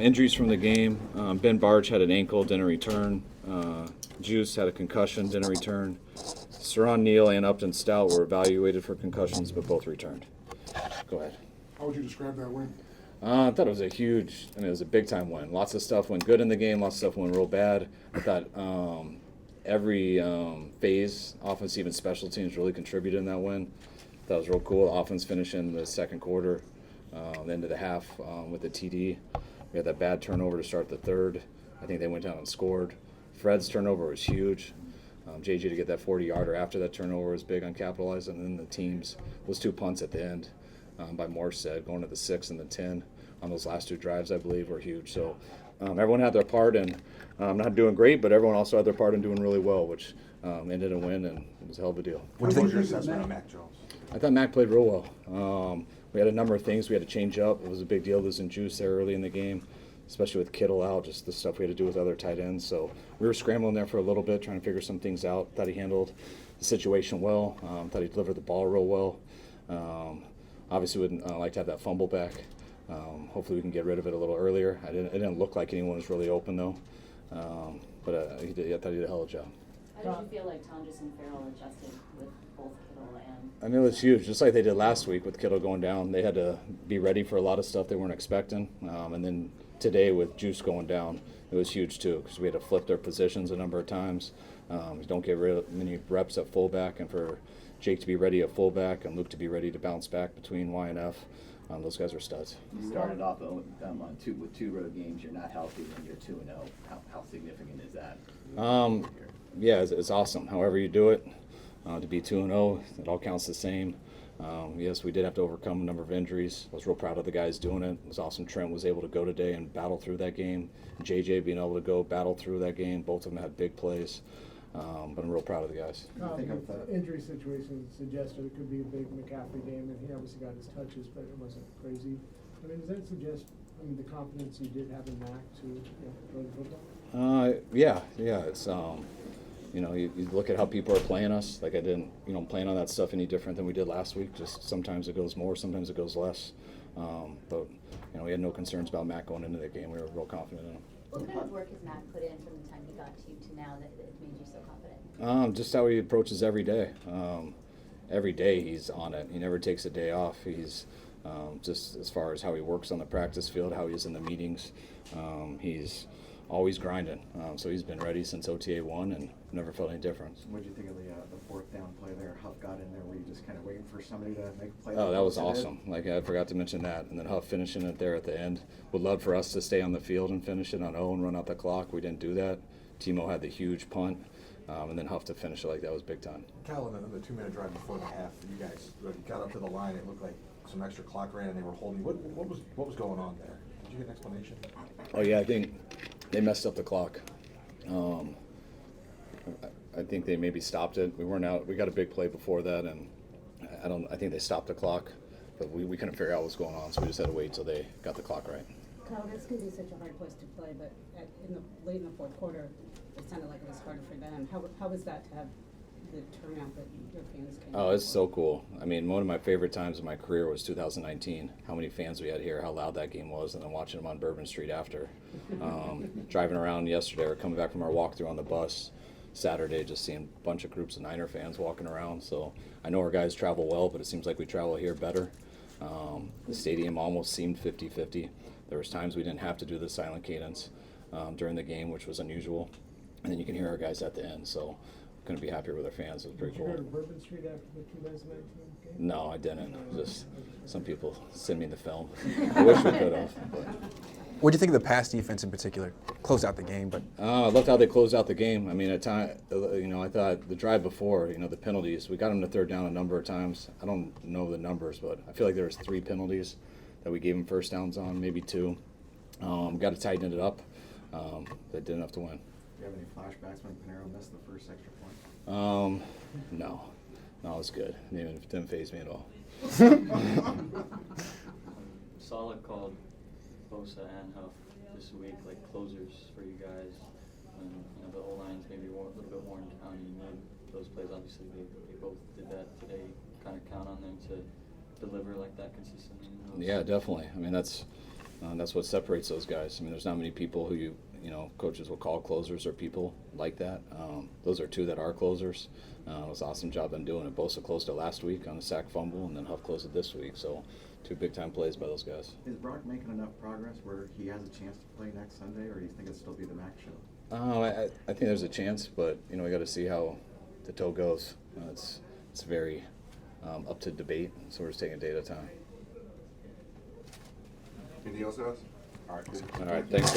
Injuries from the game. Ben Barge had an ankle, didn't return. Juice had a concussion, didn't return. Saron Neal and Upton Stout were evaluated for concussions, but both returned. Go ahead. How would you describe that win? I thought it was it was a big-time win. Lots of stuff went good in the game, lots of stuff went real bad. I thought every phase, offensive and special teams, really contributed in that win. That was real cool. The offense finishing the second quarter, the end of the half with the TD. We had that bad turnover to start the third. I think they went down and scored. Fred's turnover was huge. JJ to get that 40-yarder after that turnover was big on capitalizing. And then the teams, those 2 punts at the end by Morstead, going to the 6 and the 10 on those last 2 drives, I believe, were huge. So everyone had their part, and not doing great, but everyone also had their part in doing really well, which ended in a win, and it was a hell of a deal. What was your assessment of Mac Jones? I thought Mac played real well. We had a number of things we had to change up. It was a big deal losing Juice there early in the game, especially with Kittle out, just the stuff we had to do with other tight ends. So we were scrambling there for a little bit, trying to figure some things out. Thought he handled the situation well. Thought he delivered the ball real well. Obviously would like to have that fumble back. Hopefully we can get rid of it a little earlier. It didn't look like anyone was really open though. But I thought he did a hell of a job. How did you feel like Tonjes and Farrell adjusted with both Kittle and... I mean, it was huge, just like they did last week with Kittle going down. They had to be ready for a lot of stuff they weren't expecting. And then today with Juice going down, it was huge too, because we had to flip their positions a number of times. You don't get rid of many reps at fullback, and for Jake to be ready at fullback and Luke to be ready to bounce back between Y and F, those guys are studs. You started off with 2 road games. You're not healthy when you're 2-0. How significant is that? Yeah, it's awesome. However you do it, to be 2-0, it all counts the same. Yes, we did have to overcome a number of injuries. I was real proud of the guys doing it. It was awesome. Trent was able to go today and battle through that game. JJ being able to go battle through that game. Both of them had big plays. But I'm real proud of the guys. The injury situation suggested it could be a big McCaffrey game, and he obviously got his touches, but it wasn't crazy. I mean, does that suggest, the confidence you did have in Mac to throw the football? Yeah. It's you look at how people are playing us. Like I didn't plan on that stuff any different than we did last week. Just sometimes it goes more, sometimes it goes less. But we had no concerns about Mac going into that game. We were real confident in him. What kind of work has Mac put in from the time he got to you to now that it made you so confident? Just how he approaches every day. Every day he's on it. He never takes a day off. He's just as far as how he works on the practice field, how he is in the meetings. He's always grinding. So he's been ready since OTA 1 and never felt any difference. What did you think of the 4th down play there? Huff got in there. Were you just kind of waiting for somebody to make a play? Oh, that was awesome. Like I forgot to mention that. And then Huff finishing it there at the end. Would love for us to stay on the field and finish it on O and run out the clock. We didn't do that. Timo had the huge punt. And then Huff to finish it like that was big time. Kyle, on the 2-minute drive before the half, you guys got up to the line. It looked like some extra clock ran, and they were holding. What was going on there? Did you get an explanation? Oh yeah, I think they messed up the clock. I think they maybe stopped it. We weren't out. We got a big play before that, and I think they stopped the clock, but we couldn't figure out what was going on, so we just had to wait till they got the clock right. Kyle, this can be such a hard place to play, but late in the 4th quarter, it sounded like it was harder for them. How was that to have the turnout that your fans came? Oh, it's so cool. I mean, one of my favorite times in my career was 2019. How many fans we had here, how loud that game was, and then watching them on Bourbon Street after. Driving around yesterday or coming back from our walkthrough on the bus Saturday, just seeing a bunch of groups of Niner fans walking around. So I know our guys travel well, but it seems like we travel here better. The stadium almost seemed 50-50. There was times we didn't have to do the silent cadence during the game, which was unusual. And then you can hear our guys at the end. So couldn't be happier with our fans. It was pretty cool. Did you go to Bourbon Street after the 2019 game? No, I didn't. Just some people send me the film. I wish we could have. What do you think of the pass defense in particular? Closed out the game, but I loved how they closed out the game. I mean, at time, I thought the drive before, the penalties, we got them to 3rd down a number of times. I don't know the numbers, but I feel like there was 3 penalties that we gave them 1st downs on, maybe 2. Got to tighten it up. They did enough to win. Do you have any flashbacks when Panero missed the first extra point? No, it was good. It didn't faze me at all. Solid called Bosa and Huff this week, like closers for you guys. And the O-line's maybe a little bit worn down. You made those plays. Obviously, they both did that today. Kind of count on them to deliver like that consistently. Yeah, definitely. I mean, that's That's what separates those guys. I mean, there's not many people who coaches will call closers or people like that. Those are two that are closers. It was an awesome job on doing it. Bosa closed it last week on a sack fumble, and then Huff closed it this week. So 2 big-time plays by those guys. Is Brock making enough progress where he has a chance to play next Sunday, or do you think it'll still be the Mac show? I think there's a chance, but we got to see how the toe goes. It's very up to debate, so we're just taking a day at a time. Anything else, guys? All right, good. All right, thanks, guys.